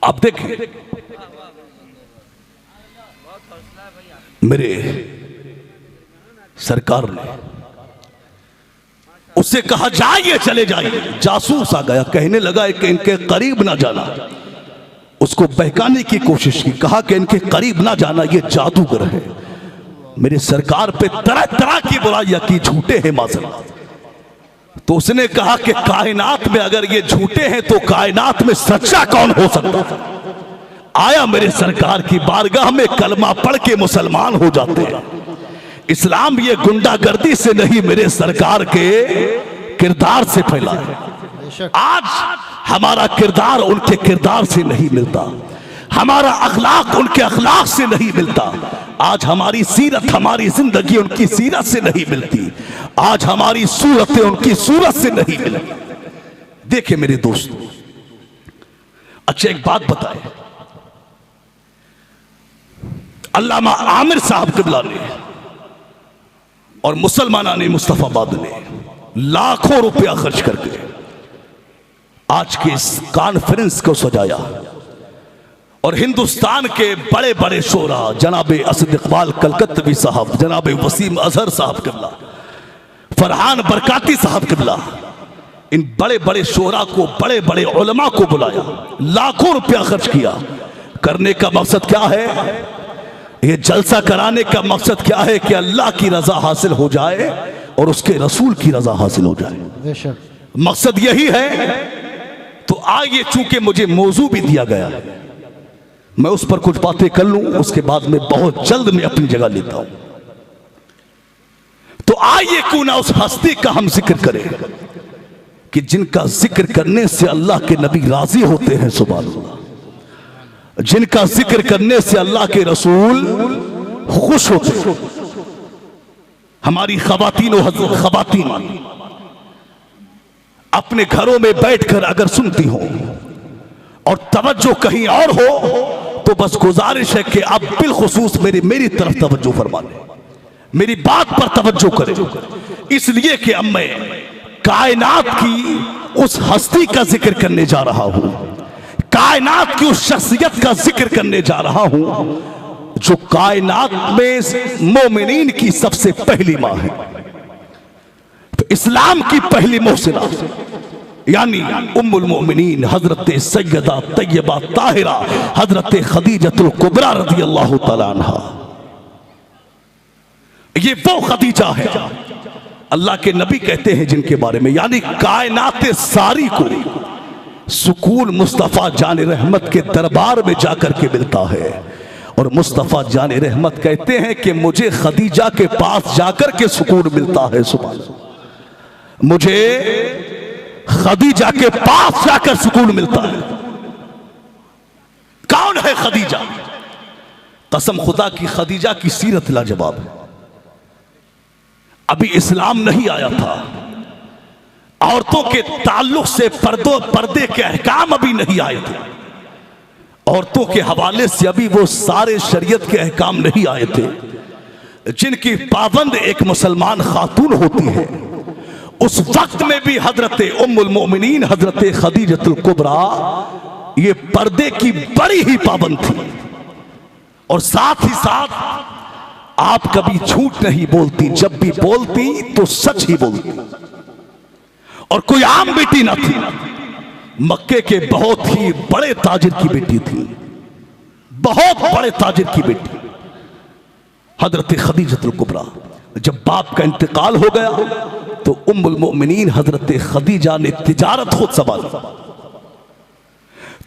अब देखिए मेरे सरकार ने उससे कहा जाइए, चले जाइए। जासूस आ गया, कहने लगा कि इनके करीब ना जाना। उसको बहकाने की कोशिश की, कहा कि इनके करीब ना जाना, ये जादूगर है। मेरे सरकार पे तरह तरह की बुराइयां की, झूठे हैं माज़र। तो उसने कहा कि कायनात में अगर ये झूठे हैं तो कायनात में सच्चा कौन हो सकता। आया मेरे सरकार की बारगाह में, कलमा पढ़ के मुसलमान हो जाते हैं। इस्लाम ये गुंडागर्दी से नहीं, मेरे सरकार के किरदार से फैला है। आज हमारा किरदार उनके किरदार से नहीं मिलता, हमारा अखलाक उनके अखलाक से नहीं मिलता। आज हमारी सीरत, हमारी जिंदगी उनकी सीरत से नहीं मिलती। आज हमारी सूरतें उनकी सूरत से नहीं मिलती। देखिए मेरे दोस्तों, अच्छा एक बात बताए, अल्लामा आमिर साहब किबला ने और मुसलमाना ने मुस्तफाबाद ने लाखों रुपया खर्च करके आज के इस कॉन्फ्रेंस को सजाया और हिंदुस्तान के बड़े बड़े शोरा, जनाबे असद इकबाल कलकत्तवी साहब, जनाबे वसीम अजहर साहब किबला, फरहान बरकाती साहब किबला, इन बड़े बड़े शोरा को, बड़े बड़े उलमा को बुलाया, लाखों रुपया खर्च किया। करने का मकसद क्या है? ये जलसा कराने का मकसद क्या है कि अल्लाह की रजा हासिल हो जाए और उसके रसूल की रजा हासिल हो जाए। मकसद यही है। तो आइए, चूंकि मुझे मौजू भी दिया गया, मैं उस पर कुछ बातें कर लूं, उसके बाद में बहुत जल्द मैं अपनी जगह लेता हूं। तो आइए क्यों ना उस हस्ती का हम जिक्र करें कि जिनका जिक्र करने से अल्लाह के नबी राजी होते हैं, सुभान अल्लाह, जिनका जिक्र करने से अल्लाह के रसूल खुश होते हैं। हमारी खवातीन और खवातीन अपने घरों में बैठकर अगर सुनती हो और तवज्जो कहीं और हो तो बस गुजारिश है कि अब बिलखुसूस मेरी तरफ तवज्जो फरमा लें, मेरी बात पर तवज्जो करें। इसलिए कि अब मैं कायनात की उस हस्ती का जिक्र करने जा रहा हूं, कायनात की उस शख्सियत का जिक्र करने जा रहा हूं जो कायनात में मोमिनीन की सबसे पहली मां है, तो इस्लाम की पहली मोहसिना, यानी उम्मुल मोमिनीन हजरत सैयदा तैयबा ताहिरा हजरत खदीजतुल कुबरा रज़ियल्लाहु तआला अन्हा। ये वो खदीजा है अल्लाह के नबी कहते हैं जिनके बारे में, यानी कायनात सारी को सुकून मुस्तफ़ा जान रहमत के दरबार में जाकर के मिलता है। और मुस्तफ़ा जान रहमत कहते हैं कि मुझे खदीजा के पास जाकर के सुकून मिलता है। सुभान, मुझे खदीजा के पास जाकर सुकून मिलता है। कौन है खदीजा? कसम खुदा की खदीजा की सीरत लाजवाब है। अभी इस्लाम नहीं आया था, औरतों के ताल्लुक से पर्दे के अहकाम अभी नहीं आए थे, औरतों के हवाले से अभी वो सारे शरीयत के अहकाम नहीं आए थे जिनकी पाबंद एक मुसलमान खातून होती है। उस वक्त में भी हजरत उम्मुल मोमिनीन हजरत खदीजतुल कुबरा ये पर्दे की बड़ी ही पाबंद थी। और साथ ही साथ आप कभी झूठ नहीं बोलती, जब भी बोलती तो सच ही बोलती। और कोई आम बेटी न थी, मक्के के बहुत ही बड़े ताजिर की बेटी थी, बहुत बड़े ताजिर की बेटी हजरत खदीजतुल कुबरा। जब बाप का इंतकाल हो गया तो उम्मुल मोमिनीन हजरत खदीजा ने तिजारत खुद संभाली,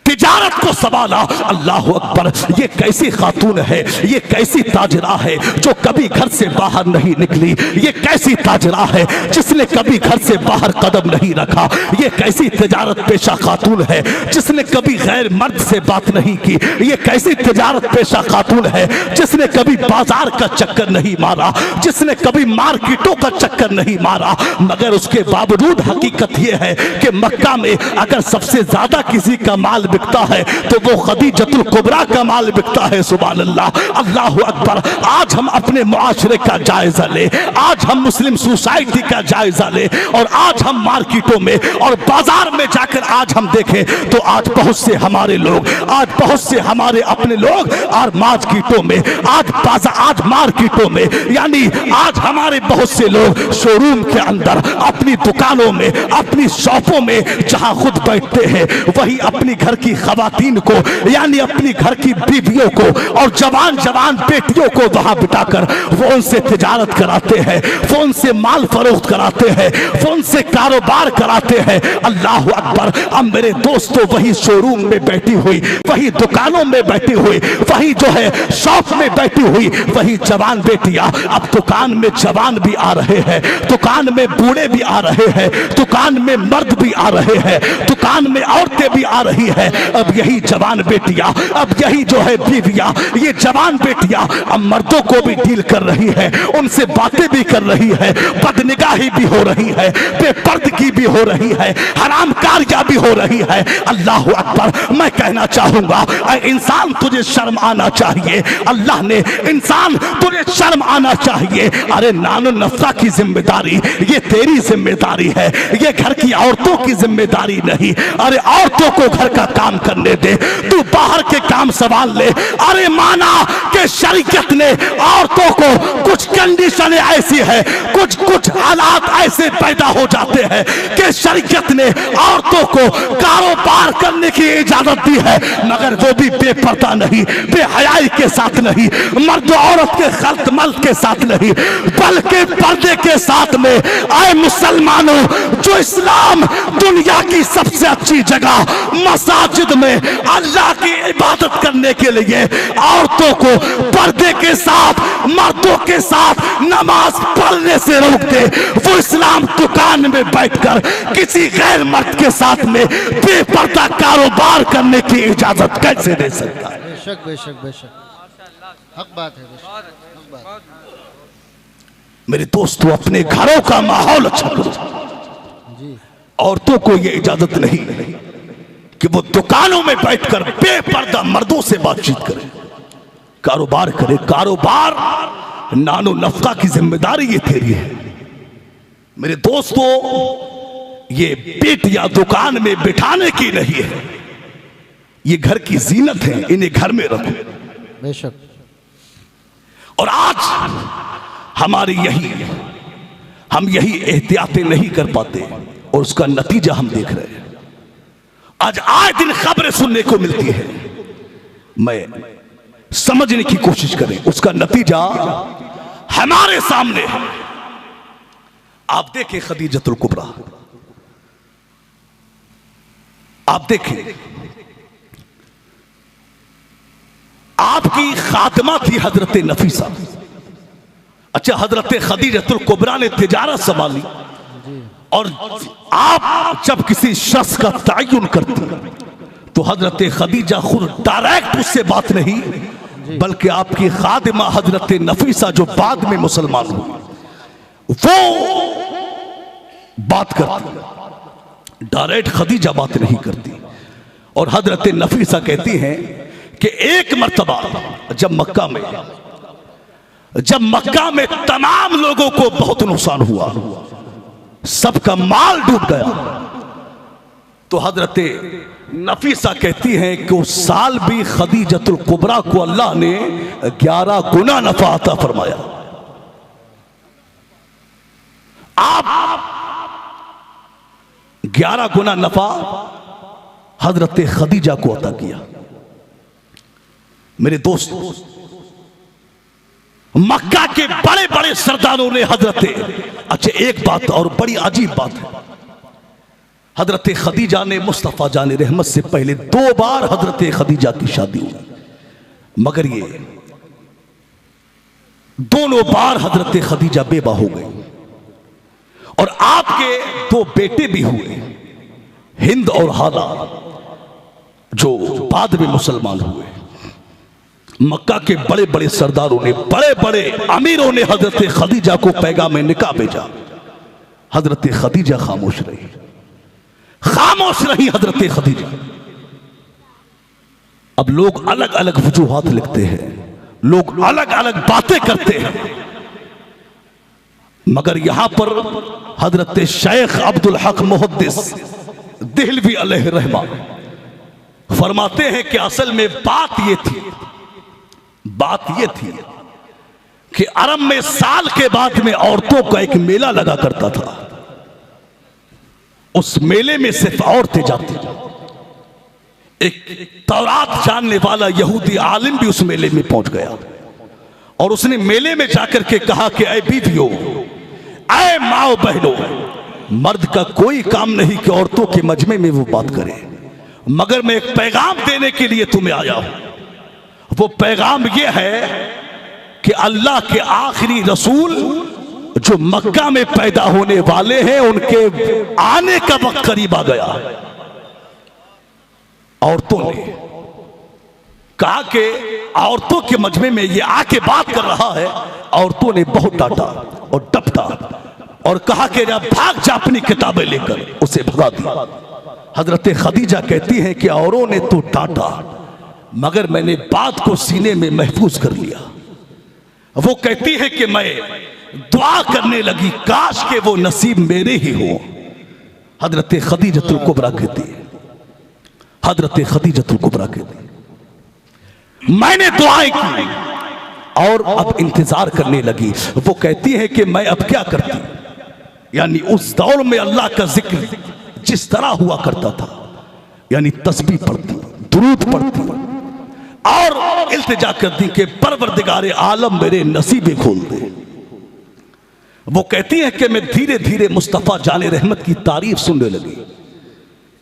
तिजारत को संभाला। अल्लाह अकबर, ये कैसी खातून है, ये कैसी ताजरा है जो कभी घर से बाहर नहीं निकली, ये कैसी ताजरा है जिसने कभी घर से बाहर कदम नहीं रखा, ये कैसी तिजारत पेशा खातून है जिसने कभी गैर मर्द से बात नहीं की, ये कैसी तिजारत पेशा खातून है जिसने कभी बाजार का चक्कर नहीं मारा, जिसने कभी मार्केटों का चक्कर नहीं मारा। मगर उसके बावजूद हकीकत यह है कि मक्का में अगर सबसे ज्यादा किसी का माल बिकता है तो वो खदीजतुल कुबरा का माल बिकता है। सुभान अल्लाह, अल्लाहु अकबर। आज हम अपने मुआशरे का जायजा ले, आज हम मुस्लिम सोसाइटी का जायजा ले, और आज हम मार्केटों में और बाजार में जाकर आज हम देखें तो आज बहुत से हमारे लोग, आज बहुत से हमारे अपने लोग आज मार्केटों में, आज मार्केटों में, यानी आज हमारे बहुत से लोग शोरूम के अंदर, अपनी दुकानों में, अपनी शॉपों में जहां खुद बैठते हैं वही अपनी घर की खवातीन को, यानी अपनी घर की बीवियों को और जवान जवान बेटियों को वहां बिठाकर वो उनसे तिजारत कराते हैं, वो उनसे माल फरोख्त कराते हैं, वो उनसे कारोबार कराते हैं। अल्लाह अकबर। अब मेरे दोस्तों, वही शोरूम में बैठी हुई, वही दुकानों में बैठी हुई, वही जो है शॉप में बैठी हुई वही जवान बेटियां, अब दुकान में जवान भी आ रहे हैं, दुकान में बूढ़े भी आ रहे हैं, दुकान में मर्द भी आ रहे हैं, दुकान में औरतें भी आ रही है। अब यही जवान बेटियां, अब यही जो है बीवियां, ये जवान बेटियां अब मर्दों को भी डील कर रही है, उनसे बातें भी कर रही है, बदनिगाही भी हो रही है, बेपर्दगी भी हो रही है, हरामकारियां भी हो रही है। अल्लाह अकबर। मैं कहना चाहूंगा, इंसान तुझे शर्म आना चाहिए, अल्लाह ने इंसान तुझे शर्म आना चाहिए। अरे नानो नफ्सा की जिम्मेदारी ये तेरी जिम्मेदारी है, ये घर की औरतों की जिम्मेदारी नहीं। अरे औरतों को घर का काम करने दे, तू बाहर के काम संभाल ले। अरे माना कि शरीयत ने औरतों को कुछ कंडीशनें ऐसी है, कुछ हालात ऐसे पैदा हो जाते हैं कि शरीयत ने औरतों को कारोबार करने की इजाजत दी है, मगर वो भी बेपर्दा नहीं, बेहयाई के साथ नहीं, मर्द औरत के खल्त मल्द के साथ नहीं, बल्कि पर्दे के साथ में। आए मुसलमानों, जो इस्लाम दुनिया की सबसे अच्छी जगह मसाजिद में अल्लाह की इबादत करने के लिए औरतों को पर्दे के साथ, मर्दों के साथ नमाज पढ़ने से रोक दे, वो इस्लाम दुकान में बैठकर किसी गैर मर्द के साथ में बेपर्दा कारोबार करने की इजाजत कैसे दे सकता है? बेशक बेशक बेशक, हक बात है, हक बात। मेरे दोस्तों, अपने घरों का माहौल अच्छा करो। औरतों को यह इजाजत नहीं कि वो दुकानों में बैठकर बेपर्दा मर्दों से बातचीत करे, कारोबार करे। कारोबार नानो नफका की जिम्मेदारी ये तेरी है। मेरे दोस्तों, ये बेटियां दुकान में बिठाने की नहीं है, ये घर की जीनत है, इन्हें घर में रखो। बेशक। और आज हमारी हम यही एहतियातें नहीं कर पाते। और उसका नतीजा हम देख रहे हैं। आज आए दिन खबरें सुनने को मिलती है, मैं समझने की कोशिश करें, उसका नतीजा हमारे सामने है। आप देखें खदीजतुल कुबरा, आप देखें, आपकी खातिमा थी हजरत नफीसा। अच्छा, हजरत खदीजतुल कुबरा ने तिजारत संभाली, और आप जब किसी शख्स का तयन करती तो हजरत खदीजा खुद डायरेक्ट उससे बात नहीं, बल्कि आपकी खातिमा हजरत नफीसा जो बाद में मुसलमान हुई वो बात करती, डायरेक्ट खदीजा बात नहीं करती। और हजरत नफीसा कहती हैं कि एक मर्तबा जब मक्का में तमाम लोगों को बहुत नुकसान हुआ, सबका माल डूब गया, तो हजरत नफीसा कहती हैं कि उस साल भी खदीजतुल कुबरा को अल्लाह ने 11 गुना नफा अता फरमाया। आप 11 गुना नफा हजरत खदीजा को अता किया। मेरे दोस्त, मक्का के बड़े बड़े सरदारों ने अच्छा, एक बात और बड़ी अजीब बात है, हजरत खदीजा ने मुस्तफ़ा जान रहमत से पहले 2 बार हजरत खदीजा की शादी हुई, मगर ये दोनों बार हजरत खदीजा बेवा हो गई। और आपके 2 बेटे भी हुए, हिंद और हाला, जो बाद में मुसलमान हुए। मक्का के बड़े बड़े सरदारों ने, बड़े बड़े अमीरों ने हजरत खदीजा को पैगाम निकाह भेजा, हजरत खदीजा खामोश रही हजरत खदीजा। अब लोग अलग अलग वजूहात लिखते हैं, लोग अलग अलग बातें करते हैं, मगर यहां पर हजरत शेख अब्दुल हक मुहद्दिस देहलवी अलैहि रहमा फरमाते हैं कि असल में बात ये थी कि अरब में साल के बाद में औरतों का एक मेला लगा करता था। उस मेले में सिर्फ औरतें जाती। एक तौरात जानने वाला यहूदी आलिम भी उस मेले में पहुंच गया और उसने मेले में जाकर के कहा कि ऐ बीवियों, ऐ माओ बहनों, मर्द का कोई काम नहीं कि औरतों के मजमे में वो बात करे, मगर मैं एक पैगाम देने के लिए तुम्हें आया हूं। वो पैगाम ये है कि अल्लाह के आखिरी रसूल जो मक्का में पैदा होने वाले हैं, उनके आने का वक्त करीब आ गया। औरतों ने कहा कि औरतों के मजमे में ये आके बात कर रहा है। औरतों ने बहुत डांटा और डपटा और कहा कि जब भाग जा अपनी किताबें लेकर, उसे भगा दिया। हजरत खदीजा कहती हैं कि औरों ने तो डांटा, मगर मैंने बात को सीने में महफूज कर लिया। वो कहती है कि मैं दुआ करने लगी, काश के वो नसीब मेरे ही हो। हजरत खदीजतुल कुबरा कहती है, हजरत खदीजतुल कुबरा कहती है, मैंने दुआएं की और अब इंतजार करने लगी। वो कहती है कि मैं अब क्या करती, यानी उस दौर में अल्लाह का जिक्र जिस तरह हुआ करता था, यानी तस्बीह पढ़ती, दुरूद पढ़ती और इल्तिजा करती कि परवरदिगारे आलम मेरे नसीबे खोल दे। वो कहती है कि मैं धीरे धीरे मुस्तफ़ा जाने रहमत की तारीफ सुनने लगी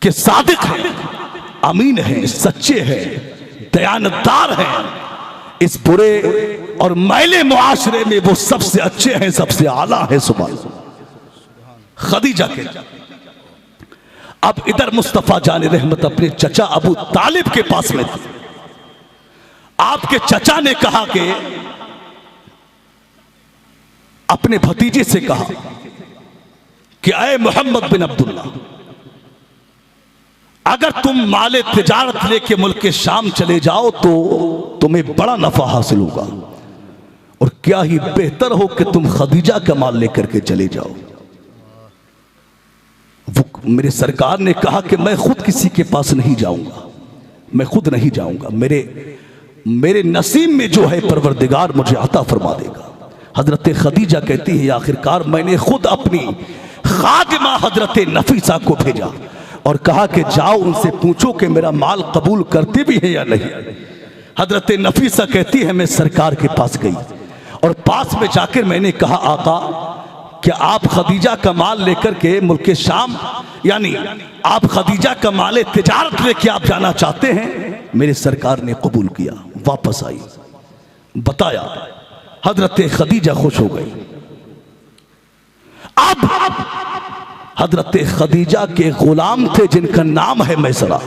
कि सादिक है, अमीन है, सच्चे हैं, दयानतदार हैं। इस बुरे और मैले मुआशरे में वो सबसे अच्छे हैं, सबसे आला है। सुभान खदीजा के अब इधर मुस्तफ़ा जाने रहमत अपने चचा अबू तालिब के पास में थे। आपके चचा ने कहा कि अपने भतीजे से कहा कि ऐ मोहम्मद बिन अब्दुल्ला, अगर तुम माले तिजारत लेके मुल्क के शाम चले जाओ तो तुम्हें बड़ा नफा हासिल होगा, और क्या ही बेहतर हो कि तुम खदीजा का माल लेकर के चले जाओ। वो मेरे सरकार ने कहा कि मैं खुद किसी के पास नहीं जाऊंगा, मैं खुद नहीं जाऊंगा, मेरे नसीब में जो है परवरदिगार मुझे अता फरमा देगा। हजरत खदीजा कहती है आखिरकार मैंने खुद अपनी खादिमा हजरत नफीसा को भेजा और कहा कि जाओ उनसे पूछो कि मेरा माल कबूल करते भी हैं या नहीं। हजरत नफीसा कहती है मैं सरकार के पास गई और पास में जाकर मैंने कहा आका क्या आप खदीजा का माल लेकर के मुल्क शाम यानी आप खदीजा का माल तिजारत लेके आप जाना चाहते हैं। मेरे सरकार ने कबूल किया, वापस आई, बताया, हजरत खदीजा खुश हो गई। अब हजरत खदीजा के गुलाम थे जिनका नाम है मैसरा।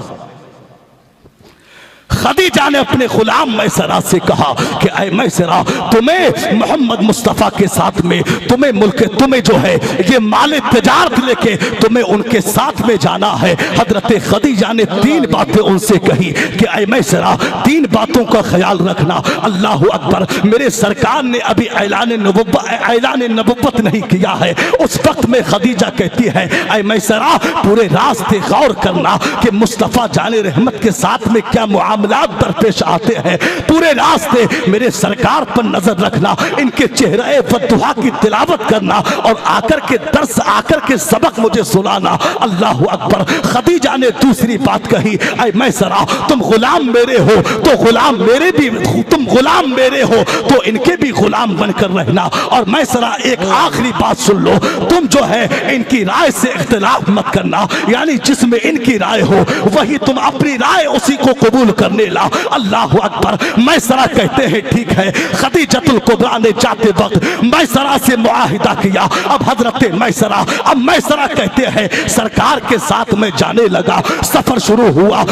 खदीजा ने अपने गुलाम मैसरा से कहा कि ऐ मैसरा तुम्हें मोहम्मद मुस्तफ़ा के साथ में तुम्हें जो है ये माल तिजारत लेके तुम्हें उनके साथ में जाना है। हजरत खदीजा ने 3 बातें उनसे कही कि ऐ मैसरा 3 बातों का ख्याल रखना। अल्लाह अकबर, मेरे सरकार ने अभी ऐलान नबुव्वत नहीं किया है। उस वक्त में खदीजा कहती है ऐ मैसरा पूरे रास्ते गौर करना कि मुस्तफ़ा जाने रहमत के साथ में क्या मामलात दरपेश आते हैं। पूरे रास्ते मेरे सरकार पर नजर रखना, इनके चेहरे बद्दुआ की तिलावत करना और आकर के दर्स आकर के सबक मुझे सुनाना। अल्लाह अकबर। खदीजा ने दूसरी बात कही ऐ मैसरा तुम गुलाम मेरे हो तो तुम गुलाम मेरे हो तो इनके भी गुलाम बनकर रहना। और मैसरा एक आखिरी बात सुन लो, तुम जो है इनकी राय से इख्तिलाफ मत करना, यानी जिसमें इनकी राय हो वही तुम अपनी राय उसी को कबूल करने ला। अल्लाह अकबर। मैसरा कहते हैं ठीक है। खदीजतुल कुबरा ने जाते वक्त मैसरा से मुआहिदा किया। अब मैसरा कहते हैं सरकार के साथ में जाने लगा। सफर शुरू हुआ,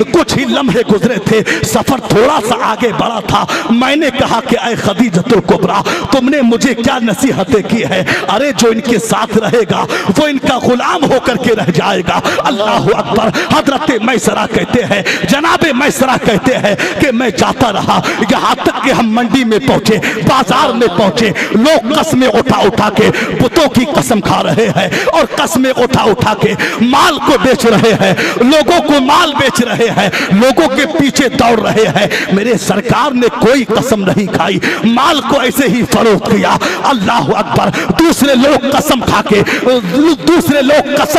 कुछ ही लम्हे गुजरे थे, सफर थोड़ा सा आगे बढ़ा था। मैंने कहा कि ऐ खदीजतुल कुबरा तुमने मुझे क्या नसीहतें की है। अरे जो इनके साथ रहेगा वो इनका गुलाम होकर के रह जाएगा। अल्लाह अकबर। हजरत मैसरा कहते हैं जनाबे मैसरा कहते हैं कि मैं जाता रहा यहाँ तक कि हम मंडी में पहुंचे, बाजार में पहुंचे। लोग कस्में उठा के बुतों की कसम खा रहे हैं और कस्में उठा के माल को बेच रहे हैं, लोगों को माल बेच रहे हैं, लोगों के पीछे दौड़ रहे हैं। मेरे सरकार ने कोई कसम नहीं खाई, माल को ऐसे ही फरोख्त किया। अल्लाह अकबर। दूसरे लोग कसम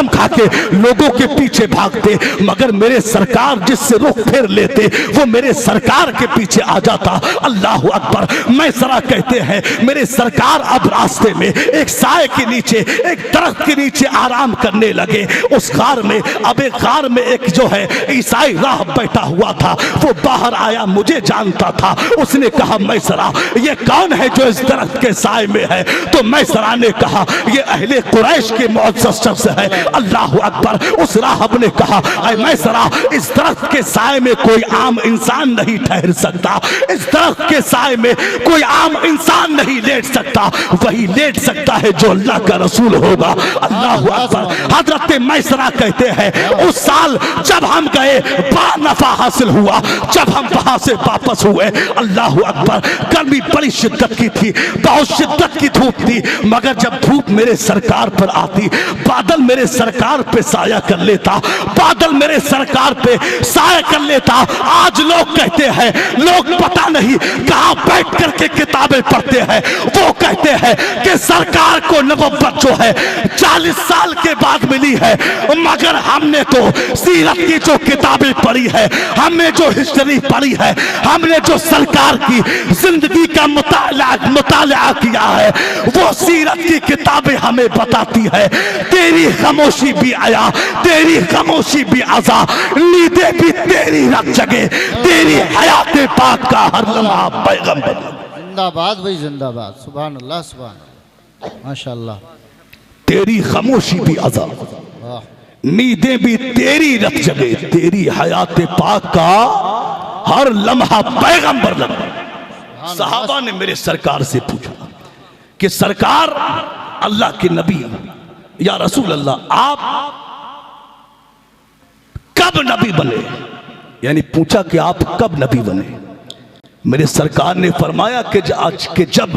खा के लोगों के पीछे भागते, मगर मेरे सरकार जिससे रुख फेर लेते वो मेरे सरकार के पीछे आ जाता। अल्लाह अकबर। मैसरा कहते हैं मेरे सरकार अब रास्ते में एक साए के नीचे, एक दरख्त के नीचे आराम करने लगे। उस गार में एक जो है ईसाई राह बैठा हुआ था, वो बाहर आया, मुझे जानता था। उसने कहा मैसरा ये कौन है जो इस दरख्त के साए में है। तो मैसरा ने कहा ये अहले कुरैश के मुअज़्ज़ज़ शख्स है। अल्लाह अकबर। उस राहब ने कहा ऐ मैसरा इस दरख्त के साए में कोई आम इंसान नहीं ठहर सकता, इस दरख्त के साए में कोई आम इंसान नहीं लेट सकता, वही लेट सकता है जो अल्लाह का रसूल होगा। अल्लाह अकबर। हजरत मैसरा कहते हैं उस साल जब हम गए बड़ा नफा हासिल हुआ। जब हम वहां से वापस हुए, अल्लाह अकबर, गर्मी बड़ी शिद्दत की थी, बहुत शिद्दत की धूप थी, मगर जब धूप मेरे सरकार पर आती, बादल मेरे सरकार पे साया कर लेता, बादल मेरे सरकार पे साया कर लेता। आज लोग कहते हैं, लोग पता नहीं कहां बैठ करके किताबें पढ़ते हैं, वो कहते हैं कि सरकार को नबुव्वत जो है 40 साल के बाद मिली है, मगर हमने तो सीरत की जो किताबें पढ़ी है, हमने जो हिस्ट्री पढ़ी है, हमने जो सरकार की जिंदगी का मुताला किया है, वो सीरत की किताबें हमें बताती है तेरी खामोशी भी आया, तेरी खामोशी भी आजा, नींदें भी तेरी रख जगे, तेरी हयात पाक का हर लम्हा पैगंबर। जिंदाबाद भाई जिंदाबाद। सुभान अल्लाह सुभान अल्लाह माशाअल्लाह। तेरी खामोशी भी आजा, नींदें भी तेरी रख जगे, तेरी हयात पाक का हर लम्हा पैगंबर लम्हा। सहाबा ने मेरे सरकार से पूछा कि सरकार अल्लाह के नबी या रसूल अल्लाह आप कब नबी बने, यानी पूछा कि आप कब नबी बने। मेरे सरकार ने फरमाया कि जब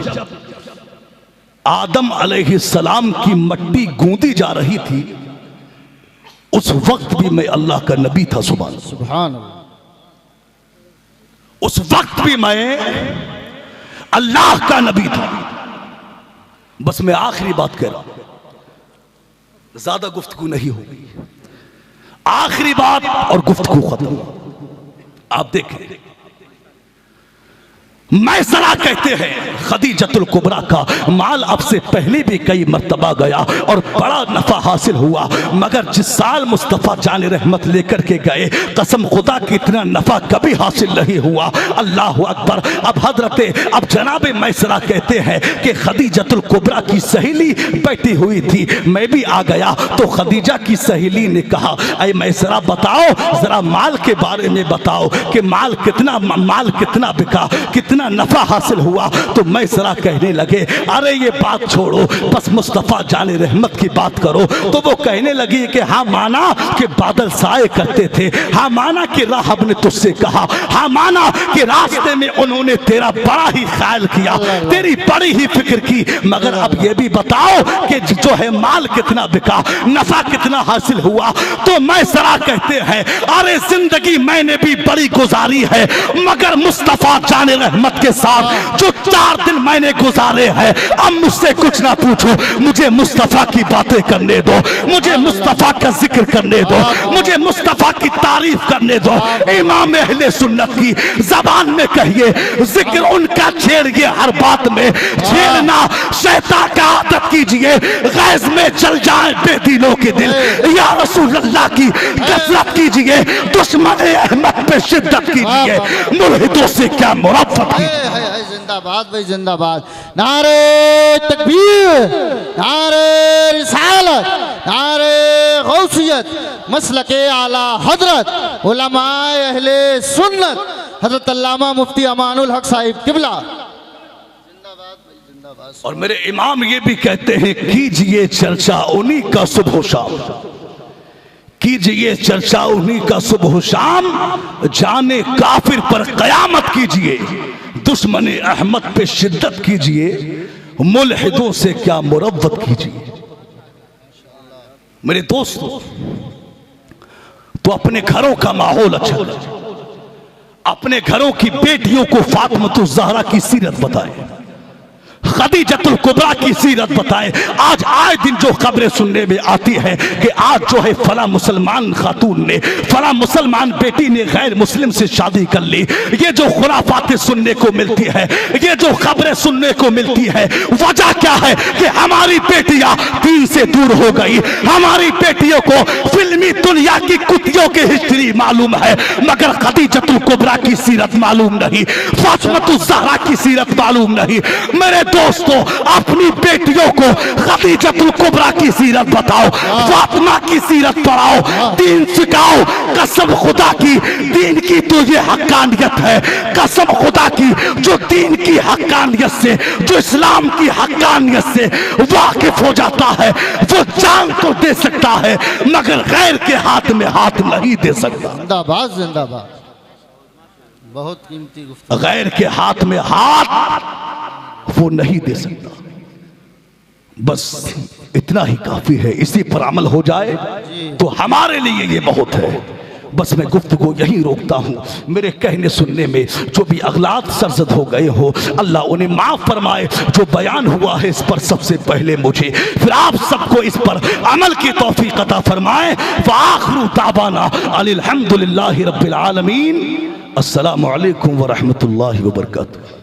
आदम अलैहिस्सलाम की मट्टी गूंदी जा रही थी उस वक्त भी मैं अल्लाह का नबी था। सुभान अल्लाह। उस वक्त भी मैं अल्लाह का नबी था। बस मैं आखिरी बात कह रहा हूं, ज्यादा गुफ्तगू नहीं होगी, आखिरी बात और गुफ्तगू खत्म। आप देखें, मैसरा कहते हैं खदीजतुल कुबरा का माल अब से पहले भी कई मर्तबा गया और बड़ा नफा हासिल हुआ, मगर जिस साल मुस्तफ़ा जान रहमत लेकर के गए, कसम खुदा की इतना नफा कभी हासिल नहीं हुआ। अल्लाह अकबर। अब जनाब मैसरा कहते हैं कि खदीजतुल कुबरा की सहेली बैठी हुई थी, मैं भी आ गया तो खदीजा की सहेली ने कहा, अरे मैसरा बताओ जरा माल के बारे में बताओ कि माल कितना बिका, कितना नफा हासिल हुआ। तो मैसरा कहने लगे, अरे ये बात छोड़ो, बस मुस्तफा जाने रहमत की बात करो। तो वो कहने लगी कि हाँ माना कि बादल साए करते थे, हाँ माना कि राहब ने तुझसे कहा, हाँ माना कि रास्ते में उन्होंने तेरा बड़ा ही ख्याल किया, तेरी बड़ी ही फिक्र की, मगर अब ये भी बताओ कि जो है माल कितना बिका, नफा कितना हासिल हुआ। तो मैसरा कहते हैं, अरे जिंदगी मैंने भी बड़ी गुजारी है, मगर मुस्तफा जाने रहमत के साथ जो 4 दिन मैंने गुजारे हैं, अब मुझसे कुछ ना पूछो, मुझे मुस्तफा की बातें करने दो, मुझे मुस्तफा का जिक्र करने दो, मुझे मुस्तफा की तारीफ करने दो। इमाम अहले सुन्नत की जबान में कहिए, जिक्र उनका छेड़िए, हर बात में छेड़ना शैतान का आदत कीजिए, गैज में चल जाए बेदिलों के दिल, या रसूल अल्लाह की कसरत कीजिए, दुश्मन अहमद पे शिद्दत कीजिए, मुल्हिदों से क्या मुरफ़्फ़त। जिंदाबाद भाई जिंदाबाद। नारे तकबीर, नारे रिसालत, नारे गौसियत, मसलके आला हजरत उलमाए अहले सुन्नत हजरत अल्लामा मुफ्ती अमानुल हक साहिब किबला। और मेरे इमाम ये भी कहते हैं, कीजिए चर्चा उन्हीं का सुबह शाम, कीजिए चर्चा उन्हीं का सुबह शाम, जाने काफिर पर कयामत कीजिए, दुश्मन अहमद पे शिद्दत कीजिए, मुल्हिदों से क्या मुरव्वत कीजिए। मेरे दोस्तों, तो अपने घरों का माहौल अच्छा करें, अपने घरों की बेटियों को फातिमा ज़हरा की सीरत बताएं, खदीजतुल कुबरा की सीरत बताएं। आज आए दिन जो खबरें सुनने में आती है कि आज जो है फला मुसलमान खातून ने, फला मुसलमान बेटी ने गैर मुस्लिम से शादी कर ली, ये जो खुराफातें सुनने को मिलती है, ये जो खबरें सुनने को मिलती है, वजह क्या है कि हमारी बेटियां दीन से दूर हो गई, हमारी बेटियों को फिल्मी दुनिया की कुतियों की हिस्ट्री मालूम है, मगर खदीजतुल कुबरा की सीरत मालूम नहीं, फातिमा ज़हरा की सीरत मालूम नहीं। मेरे दोस्तों, अपनी बेटियों को खदीजतुल कुबरा की सीरत बताओ, फातिमा की सीरत पढ़ाओ, दीन सिखाओ। कसम खुदा की, दीन की तो ये हक्कानियत है, कसम खुदा की, जो दीन की हक्कानियत से, जो इस्लाम की हक्कानियत से वाकिफ हो जाता है, वो जान तो दे सकता है, मगर गैर के हाथ में हाथ नहीं दे सकता। जिंदाबाद जिंदाबाद। बहुत कीमती गुफ्तगू। गैर के हाथ में हाथ वो नहीं दे सकता। बस इतना ही काफी है, इसी पर अमल हो जाए तो हमारे लिए ये बहुत है। बस मैं गुफ्तगू यहीं रोकता हूँ। मेरे कहने सुनने में जो भी अगलात सरजद हो गए हो, अल्लाह उन्हें माफ़ फरमाए। जो बयान हुआ है इस पर सबसे पहले मुझे, फिर आप सबको इस पर अमल की तौफीक अता फरमाए। फ़आख़िरु दावाना अनिल हम्दुलिल्लाहि रब्बिल आलमीन। अस्सलामु अलैकुम व रहमतुल्लाहि व बरकातुहू।